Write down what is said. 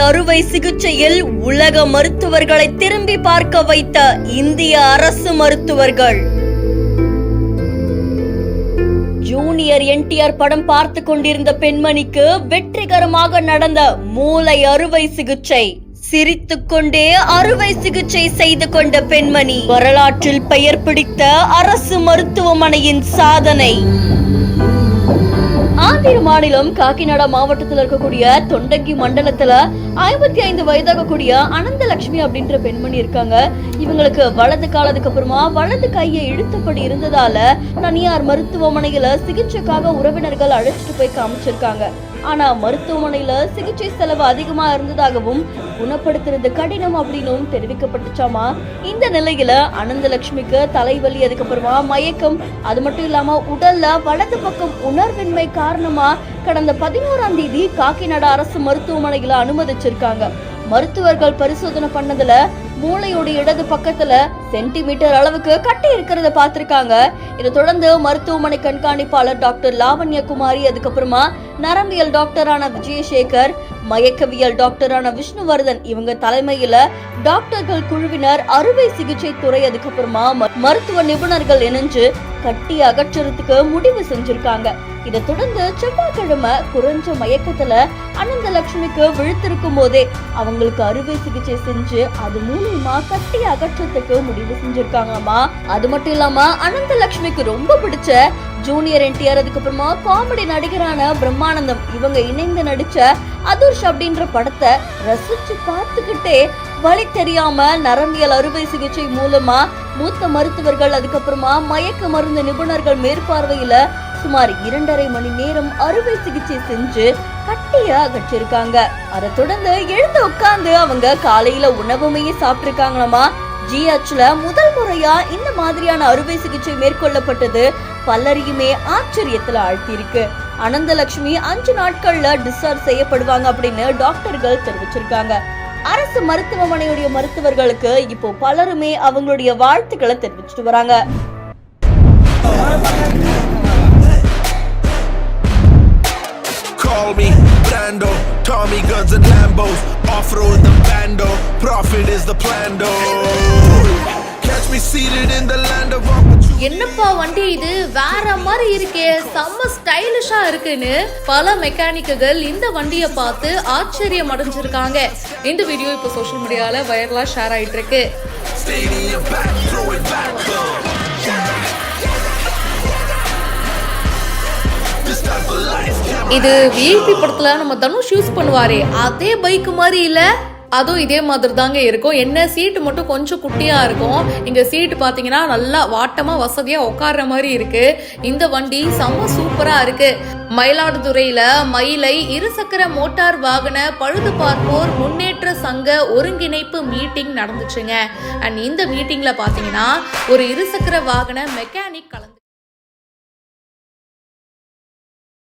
அறுவை சிகிச்சையில் உலக மருத்துவர்களை திரும்பி பார்க்க வைத்த இந்திய அரசு மருத்துவர்கள். ஜூனியர் NTR படம் பார்த்து கொண்டிருந்த பெண்மணிக்கு வெற்றிகரமாக நடந்த மூளை அறுவை சிகிச்சை. சிரித்துக்கொண்டே அறுவை சிகிச்சை செய்து கொண்ட பெண்மணி வரலாற்றில் பெயர் பிடித்த அரசு மருத்துவமனையின் சாதனை. ஆந்திர மாநிலம் காக்கிநாடா மாவட்டத்தில் இருக்கக்கூடிய தொண்டங்கி மண்டலத்துல 55 வயதாக கூடிய அனந்தலட்சுமி அப்படின்ற பெண்மணி இருக்காங்க. இவங்களுக்கு வலது காலத்துக்கு அப்புறமா வலது கையை இழுத்தபடி இருந்ததால தனியார் மருத்துவமனையில சிகிச்சைக்காக உறவினர்கள் அழைச்சிட்டு போய் காமிச்சிருக்காங்க. ஆனா மருத்துவமனையில சிகிச்சை செலவு அதிகமா இருந்ததாகவும் குணப்படுத்துறது கடினம் அப்படின்னும் தெரிவிக்கப்பட்டுச்சாமா. இந்த நிலையில அனந்தலட்சுமிக்கு தலைவலி, அதுக்கப்புறமா மயக்கம், அது மட்டும் இல்லாம உடல்ல வலது பக்கம் உணர்வின்மை காரணமா கடந்த 11ஆம் தேதி காக்கிநாடா அரசு மருத்துவமனையில அனுமதிச்சிருக்காங்க. மருத்துவர்கள் பரிசோதனை பண்ணதுல மூளையோட இடது பக்கத்துல சென்டிமீட்டர் அளவுக்கு கட்டி இருக்கிறத பார்த்திருக்காங்க. இதை தொடர்ந்து மருத்துவமனை கண்காணிப்பாளர் டாக்டர் லாவண்ய குமாரி, அதுக்கப்புறமா நரம்பியல் டாக்டரான விஜயசேகர், மயக்கவியல் டாக்டரான விஷ்ணுவர்தன் இவங்க தலைமையில டாக்டர்கள் குழுவினர் அறுவை சிகிச்சை துறை, அதுக்கப்புறமா மருத்துவ நிபுணர்கள் இணைஞ்சு கட்டி அகற்றுறதுக்கு முடிவு செஞ்சிருக்காங்க. இதை தொடர்ந்து செவ்வாய்க்கிழமை குறைஞ்ச மயக்கத்துல அனந்தலட்சுமிக்கு விழுத்திருக்கும் போதே அவங்களுக்கு அறுவை சிகிச்சை செஞ்சு அது மூலமா கட்டி அகற்றத்துக்கு முடிவு செஞ்சிருக்காங்களாமா. அது மட்டும் இல்லாம அனந்தலட்சுமிக்கு ரொம்ப பிடிச்ச ஜூனியர் NTR, அதுக்கப்புறமா காமெடி நடிகரான பிரம்மானந்தம் இவங்க இணைந்து நடிச்ச அதுர்ஷ் அப்படின்ற படத்தை ரசிச்சு பார்த்துக்கிட்டே வழி தெரியாம நரம்பியல் அறுவை சிகிச்சை மூலமா மூத்த மருத்துவர்கள், அதுக்கப்புறமா மயக்க மருந்து நிபுணர்கள் மேற்பார்வையில சுமார் 2.5 மணி நேரம் அறுவை சிகிச்சை செஞ்சு கட்டிய அகற்றிருக்காங்க. அதை தொடர்ந்து எழுந்து உட்கார்ந்து அவங்க காலையில உணவுமே சாப்பிட்டிருக்காங்களாமா. GHல முதல் முறையா இந்த மாதிரியான அறுவை சிகிச்சை மேற்கொள்ளப்பட்டது பலரையுமே ஆச்சரியத்துல ஆழ்த்தியிருக்கு. அனந்தலட்சுமி 5 நாட்கள்ல டிஸ்சார்ஜ் செய்யப்படுவாங்க அப்படின்னு டாக்டர்கள் தெரிவிச்சிருக்காங்க. அரசு மருத்துவமனையுடைய மருத்துவர்களுக்கு இப்போ பலருமே அவங்களுடைய வாழ்த்துக்களை தெரிவிச்சுட்டு வராங்க. Call me Brando, Tommy guns and Lambos, off-road the bando, profit is the plan though. Catch me seated in the land of opportunity. என்னப்பா வண்டி இது வேற மாதிரி இருக்கே, செம்ம ஸ்டைலிஷா இருக்குன்னு பல மெக்கானிக்குகள் இந்த வண்டியை பார்த்து ஆச்சரியம் அடைஞ்சிருக்காங்க. இந்த வீடியோ இப்போ சோஷியல் மீடியால வைரலா ஷேர் ஆயிட்டு இருக்கு. இது VIP படத்துல நம்ம தனுஷ் யூஸ் பண்ணுவாரே அதே பைக் மாதிரி இல்ல? அதுவும் இதே மாதிரி தாங்க இருக்கும். என்ன சீட்டு மட்டும் கொஞ்சம் குட்டியா இருக்கும். இங்க சீட்டு பாத்தீங்கன்னா நல்லா வாட்டமா வசதியா உட்கார்ற மாதிரி இருக்கு. இந்த வண்டி செம்ம சூப்பரா இருக்கு. மயிலாடுதுறையில மயிலை இருசக்கர மோட்டார் வாகன பழுது பார்ப்போர் முன்னேற்ற சங்க ஒருங்கிணைப்பு மீட்டிங் நடந்துச்சுங்க. அண்ட் இந்த மீட்டிங்ல பாத்தீங்கன்னா ஒரு இருசக்கர வாகன மெக்கானிக் கலந்து